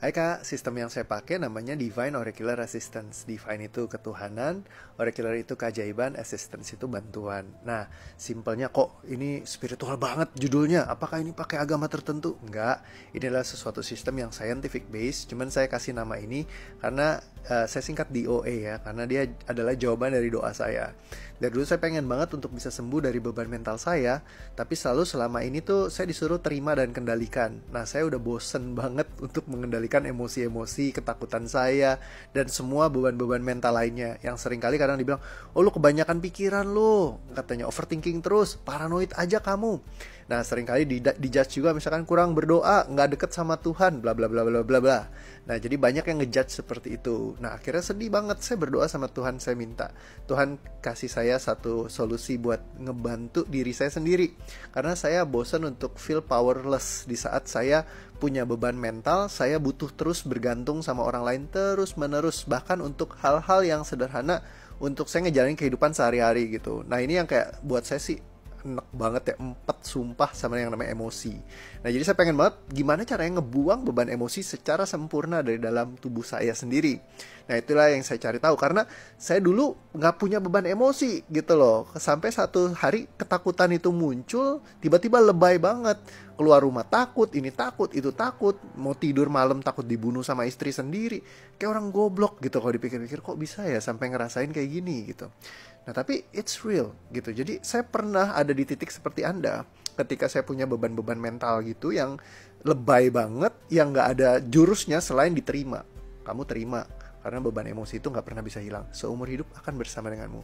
Hai Kak, sistem yang saya pakai namanya Divine Oracular Assistance. Divine itu ketuhanan, Oracular itu keajaiban, Assistance itu bantuan. Nah, simpelnya kok ini spiritual banget judulnya. Apakah ini pakai agama tertentu? Enggak, ini adalah sesuatu sistem yang scientific based. Cuman saya kasih nama ini karena saya singkat DOA ya, karena dia adalah jawaban dari doa saya. Dari dulu saya pengen banget untuk bisa sembuh dari beban mental saya, tapi selalu selama ini tuh saya disuruh terima dan kendalikan. Nah, saya udah bosen banget untuk mengendalikan emosi-emosi, ketakutan saya, dan semua beban-beban mental lainnya. Yang seringkali kadang dibilang, oh lu kebanyakan pikiran lu, katanya overthinking terus, paranoid aja kamu. Nah, seringkali dijudge juga misalkan kurang berdoa, nggak deket sama Tuhan, bla bla bla bla bla bla. Nah, jadi banyak yang ngejudge seperti itu. Nah, akhirnya sedih banget. Saya berdoa sama Tuhan, saya minta Tuhan kasih saya satu solusi buat ngebantu diri saya sendiri. Karena saya bosan untuk feel powerless di saat saya punya beban mental, saya butuh terus bergantung sama orang lain terus menerus, bahkan untuk hal-hal yang sederhana untuk saya ngejalanin kehidupan sehari-hari gitu. Nah, ini yang kayak buat saya sih enek banget ya, empat sumpah sama yang namanya emosi. Nah, jadi saya pengen banget gimana caranya ngebuang beban emosi secara sempurna dari dalam tubuh saya sendiri. Nah, itulah yang saya cari tahu, karena saya dulu nggak punya beban emosi gitu loh. Sampai satu hari ketakutan itu muncul, tiba-tiba lebay banget. Keluar rumah takut, ini takut, itu takut. Mau tidur malam takut dibunuh sama istri sendiri. Kayak orang goblok gitu kalau dipikir-pikir, kok bisa ya sampai ngerasain kayak gini gitu. Nah, tapi it's real gitu. Jadi saya pernah ada di titik seperti Anda ketika saya punya beban-beban mental gitu yang lebay banget, yang nggak ada jurusnya selain diterima. Kamu terima, karena beban emosi itu nggak pernah bisa hilang. Seumur hidup akan bersama denganmu.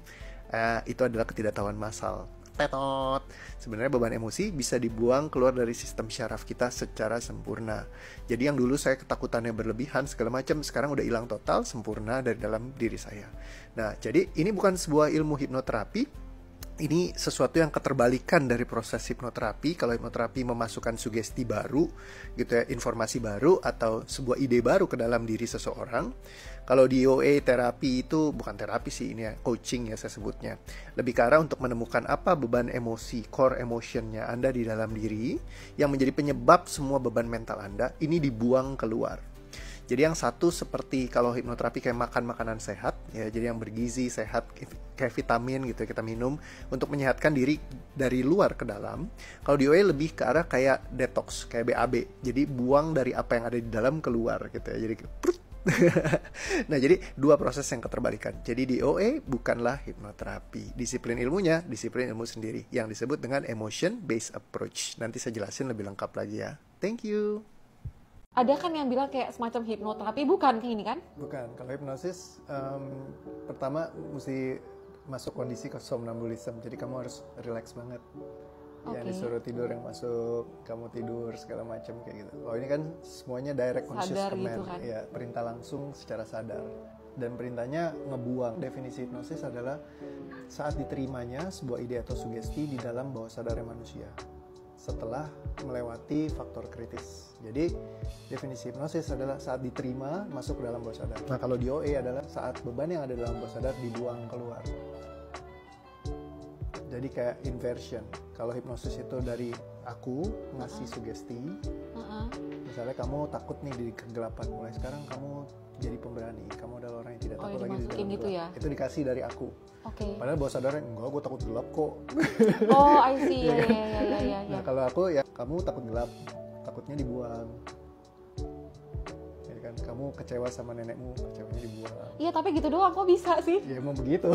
Itu adalah ketidaktahuan massal. Tetot. Sebenarnya beban emosi bisa dibuang keluar dari sistem syaraf kita secara sempurna. Jadi yang dulu saya ketakutannya berlebihan segala macam, sekarang udah hilang total, sempurna dari dalam diri saya. Nah, jadi ini bukan sebuah ilmu hipnoterapi. Ini sesuatu yang keterbalikan dari proses hipnoterapi. Kalau hipnoterapi memasukkan sugesti baru gitu ya, informasi baru atau sebuah ide baru ke dalam diri seseorang. Kalau DOA terapi itu bukan terapi sih, ini ya coaching ya saya sebutnya. Lebih ke arah untuk menemukan apa beban emosi, core emotionnya Anda di dalam diri yang menjadi penyebab semua beban mental Anda ini dibuang keluar. Jadi yang satu seperti kalau hipnoterapi kayak makan makanan sehat ya, jadi yang bergizi, sehat, kayak vitamin gitu kita minum untuk menyehatkan diri dari luar ke dalam. Kalau DOA lebih ke arah kayak detox, kayak BAB. Jadi buang dari apa yang ada di dalam keluar gitu ya. Jadi nah, jadi dua proses yang keterbalikan. Jadi DOA bukanlah hipnoterapi. Disiplin ilmunya, disiplin ilmu sendiri yang disebut dengan emotion based approach. Nanti saya jelasin lebih lengkap lagi ya. Thank you. Ada kan yang bilang kayak semacam hipnoterapi, bukan kayak ini kan? Bukan, kalau hipnosis pertama mesti masuk kondisi somnambulism, jadi kamu harus relax banget. Yang disuruh tidur yang masuk, kamu tidur segala macam kayak gitu. Oh, ini kan semuanya direct conscious Sadar command, gitu kan? ya perintah langsung secara sadar. Dan perintahnya ngebuang. Definisi hipnosis adalah saat diterimanya sebuah ide atau sugesti di dalam bawah sadar manusia setelah melewati faktor kritis. Jadi definisi hipnosis adalah saat diterima masuk ke dalam bawah sadar. Nah, kalau DOA adalah saat beban yang ada dalam bawah sadar dibuang keluar. Jadi kayak inversion. Kalau hipnosis itu dari aku ngasih sugesti, misalnya kamu takut nih di kegelapan, mulai sekarang kamu jadi pemberani, kamu adalah orang yang tidak takut lagi di dalam gitu gelap. ya? Itu dikasih dari aku. Padahal bawah sadarnya, enggak, gue takut gelap kok. Oh, I see. Ya. Nah, kalau aku ya, kamu takut gelap, takutnya dibuang. Jadi kan, kamu kecewa sama nenekmu, kecewanya dibuang. Iya, tapi gitu doang kok bisa sih? Ya emang begitu.